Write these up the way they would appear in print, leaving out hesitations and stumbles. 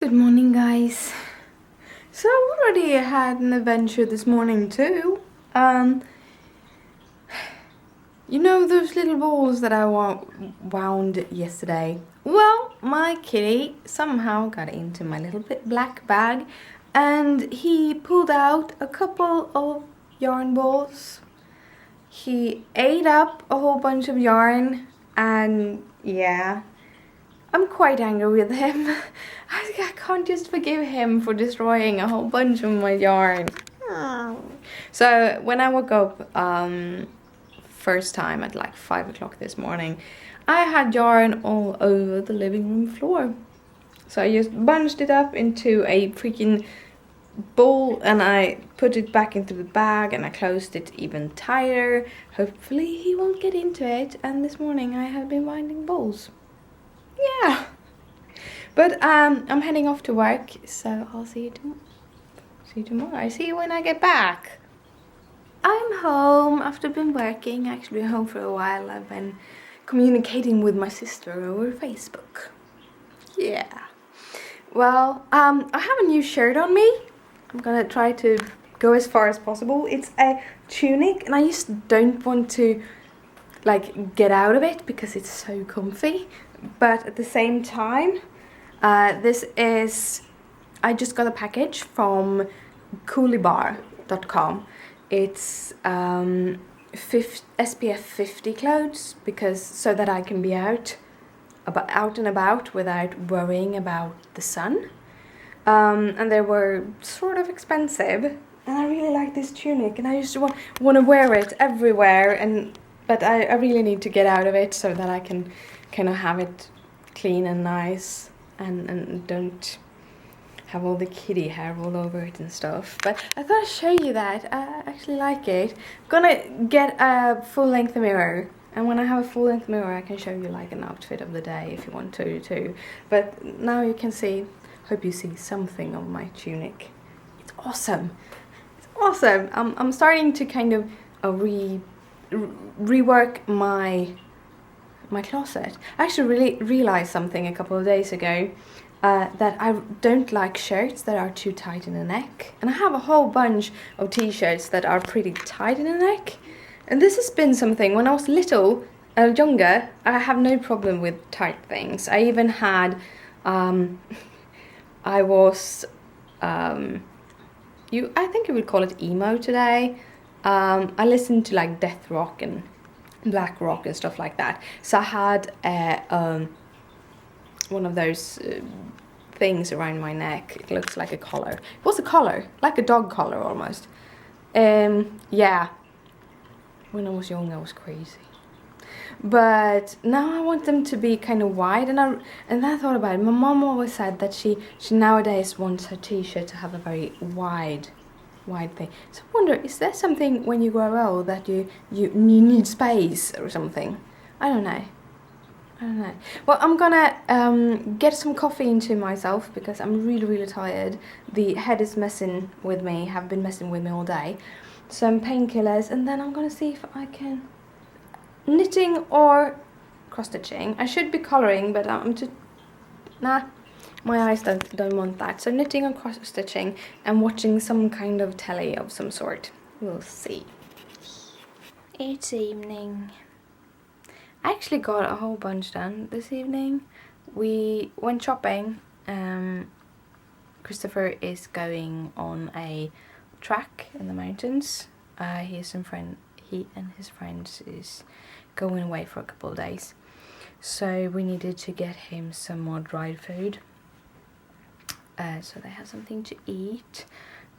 Good morning, guys. So I already had an adventure this morning too. You know those little balls that I wound yesterday? Well, my kitty somehow got into my little black bag and he pulled out a couple of yarn balls. He ate up a whole bunch of yarn and yeah, I'm quite angry with him. I can't just forgive him for destroying a whole bunch of my yarn. So when I woke up first time at like 5 o'clock this morning, I had yarn all over the living room floor. So I just bunched it up into a freaking bowl and I put it back into the bag and I closed it even tighter. Hopefully he won't get into it. And this morning I have been winding balls. Yeah. But I'm heading off to work, so I'll see you tomorrow. I see you when I get back. I'm home after been working. Actually been home for a while. I've been communicating with my sister over Facebook. Yeah. Well, I have a new shirt on me. I'm gonna try to go as far as possible. It's a tunic and I just don't want to like get out of it because it's so comfy. But at the same time, I just got a package from coolibar.com. It's SPF 50 clothes because so that I can be out and about without worrying about the sun. And they were sort of expensive, and I really like this tunic, and I just want to wear it everywhere. But I really need to get out of it so that I can kind of have it clean and nice and don't have all the kitty hair all over it and stuff. But I thought I'd show you that. I actually like it. I'm gonna get a full-length mirror, and when I have a full-length mirror I can show you like an outfit of the day if you want to too. But now you can see, hope you see something of my tunic. It's awesome. It's awesome. I'm starting to kind of rework my closet. I actually really realized something a couple of days ago, that I don't like shirts that are too tight in the neck, and I have a whole bunch of t-shirts that are pretty tight in the neck, and this has been something when I was younger. I have no problem with tight things. I even had I think you would call it emo today. I listened to like death rock and black rock and stuff like that. So I had one of those things around my neck. It looks like a collar. It was a collar, like a dog collar almost. Yeah. When I was young, I was crazy. But now I want them to be kind of wide, and I thought about it. My mom always said that she nowadays wants her t-shirt to have a very wide thing. So I wonder, is there something when you grow old that you need space or something? I don't know. Well, I'm gonna get some coffee into myself because I'm really tired. The head is messing with me, have been messing with me all day. Some painkillers, and then I'm gonna see if I can knitting or cross-stitching. I should be colouring, but I'm just my eyes don't want that. So knitting or cross-stitching and watching some kind of telly of some sort. We'll see. It's evening. I actually got a whole bunch done this evening. We went shopping. Christopher is going on a track in the mountains. He and his friends is going away for a couple of days. So we needed to get him some more dried food. So they have something to eat.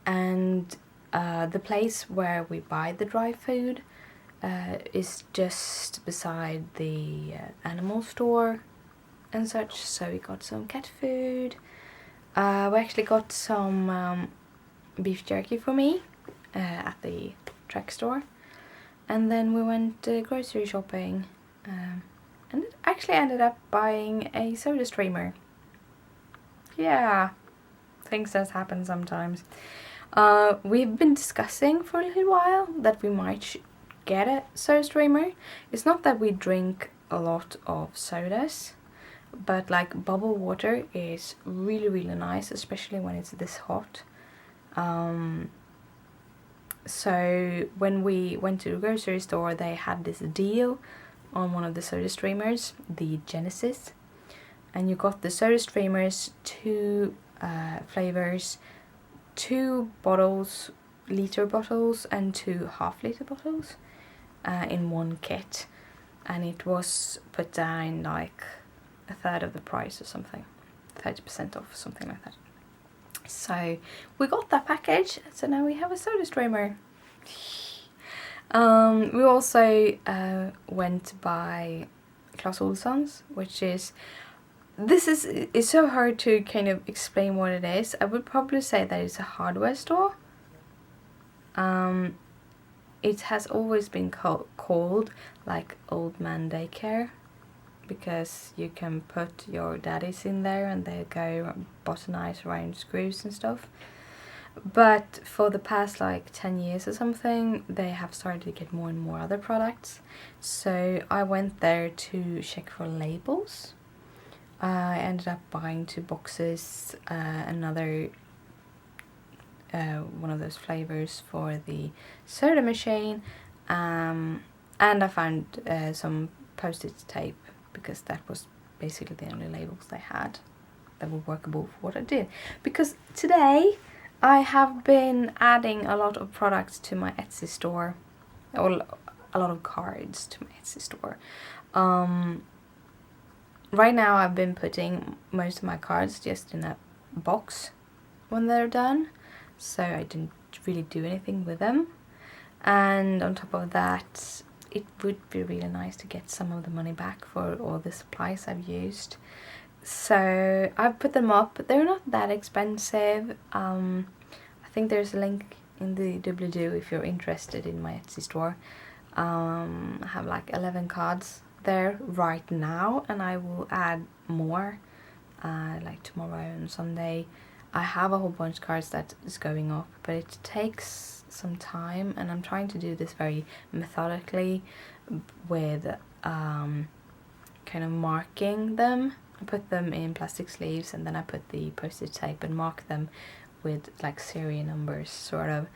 And the place where we buy the dry food is just beside the animal store and such. So we got some cat food. We actually got some beef jerky for me at the track store. And then we went grocery shopping, and it actually ended up buying a soda streamer. Yeah, things just happen sometimes. We've been discussing for a little while that we might get a soda streamer. It's not that we drink a lot of sodas. but like bubble water is really nice, especially when it's this hot. So when we went to the grocery store, they had this deal on one of the soda streamers, the Genesis, and you got the soda streamers, 2 flavors, 2 bottles, liter bottles, and 2 half-liter bottles in one kit, and it was put down like a third of the price or something, 30% off, something like that. So we got that package, so now we have a soda streamer. We also went by Clas Ohlson's, which is, it's so hard to kind of explain what it is. I would probably say that it's a hardware store. It has always been called like old man daycare, because you can put your daddies in there and they go botanize around screws and stuff. But for the past like 10 years or something, they have started to get more and more other products. So I went there to check for labels. I ended up buying 2 boxes, another one of those flavors for the soda machine, and I found some post-it tape, because that was basically the only labels they had that were workable for what I did. Because today I have been adding a lot of products to my Etsy store, or a lot of cards to my Etsy store. Right now I've been putting most of my cards just in a box when they're done, so I didn't really do anything with them. And on top of that, it would be really nice to get some of the money back for all the supplies I've used. So I've put them up. They're not that expensive. I think there's a link in the doobly-doo if you're interested in my Etsy store. I have like 11 cards there right now, and I will add more like tomorrow and Sunday. I have a whole bunch of cards that is going up, but it takes some time, and I'm trying to do this very methodically with kind of marking them. I put them in plastic sleeves, and then I put the post-it tape and mark them with like serial numbers, sort of,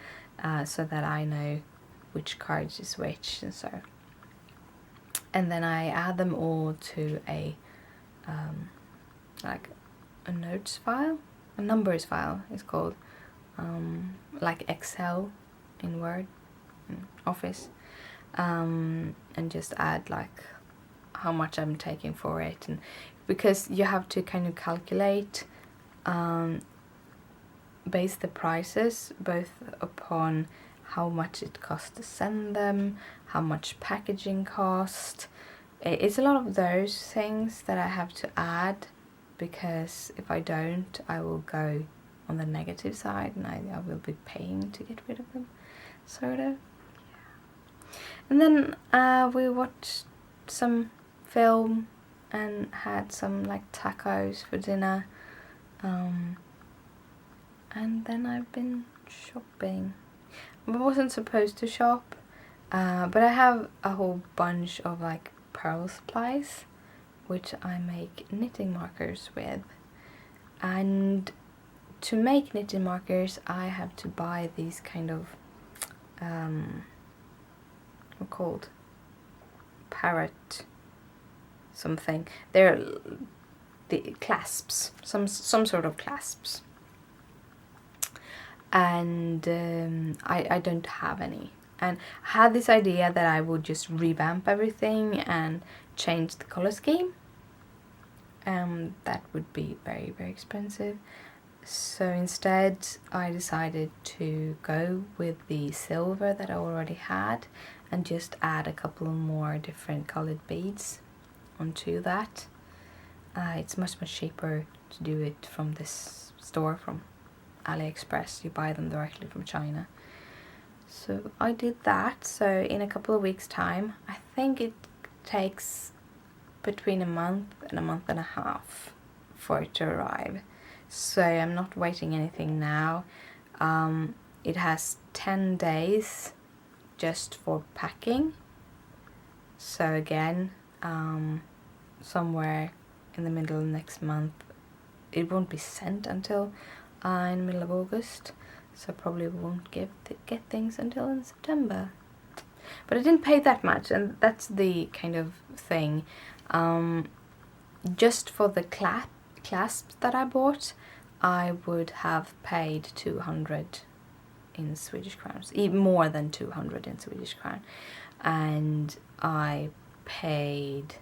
so that I know which cards is which, and so. And then I add them all to a like a notes file, a numbers file it's called, like Excel in Word, in Office, and just add like how much I'm taking for it, and because you have to kind of calculate, base the prices both upon how much it costs to send them, how much packaging cost. It's a lot of those things that I have to add, because if I don't, I will go on the negative side, and I will be paying to get rid of them, sort of. Yeah. And then we watched some film and had some like tacos for dinner, and then I've been shopping. I wasn't supposed to shop, but I have a whole bunch of like pearl supplies, which I make knitting markers with. And to make knitting markers, I have to buy these kind of what called parrot something. They're the clasps, some sort of clasps. And I don't have any. And I had this idea that I would just revamp everything and change the color scheme. That would be very, very expensive. So instead I decided to go with the silver that I already had and just add a couple more different colored beads onto that. It's much cheaper to do it from this store, from AliExpress. You buy them directly from China. So I did that. So in a couple of weeks time, I think it takes between a month and a half for it to arrive. So I'm not waiting anything now. It has 10 days just for packing. So again, somewhere in the middle of next month. It won't be sent until in the middle of August, so I probably won't get things until in September. But I didn't pay that much, and that's the kind of thing. Just for the clasps that I bought, I would have paid 200 in Swedish crowns, even more than 200 in Swedish crown, and I paid,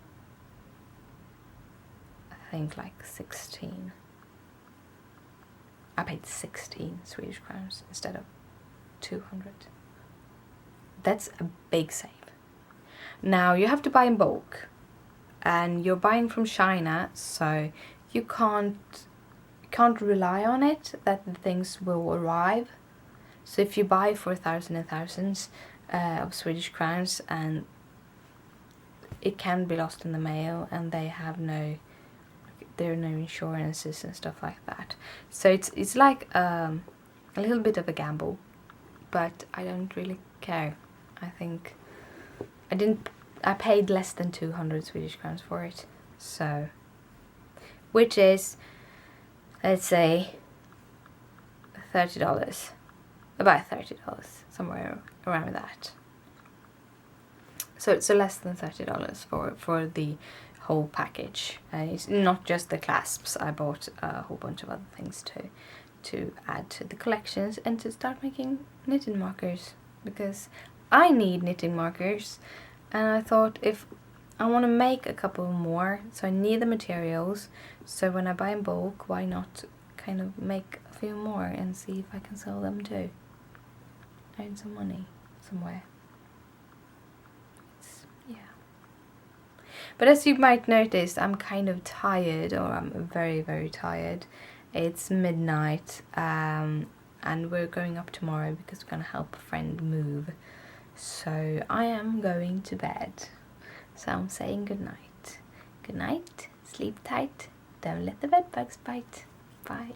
I think, like 16. I paid 16 Swedish crowns instead of 200. That's a big save. Now you have to buy in bulk, and you're buying from China, so you can't rely on it that the things will arrive. So if you buy for thousands and thousands of Swedish crowns, and it can be lost in the mail, and there are no insurances and stuff like that. So it's like a little bit of a gamble, but I don't really care. I think I paid less than 200 Swedish crowns for it, so, which is, let's say, $30, about $30, somewhere around that. So it's less than $30 for the whole package. It's not just the clasps. I bought a whole bunch of other things to add to the collections and to start making knitting markers, because I need knitting markers, and I thought if I want to make a couple more, so I need the materials, so when I buy in bulk, why not kind of make a few more and see if I can sell them too. Earn some money somewhere. Yeah. But as you might notice, I'm kind of tired, or I'm very, very tired. It's midnight, and we're going up tomorrow because we're going to help a friend move. So I am going to bed. So I'm saying good night. Good night, sleep tight, don't let the bed bugs bite. Bye.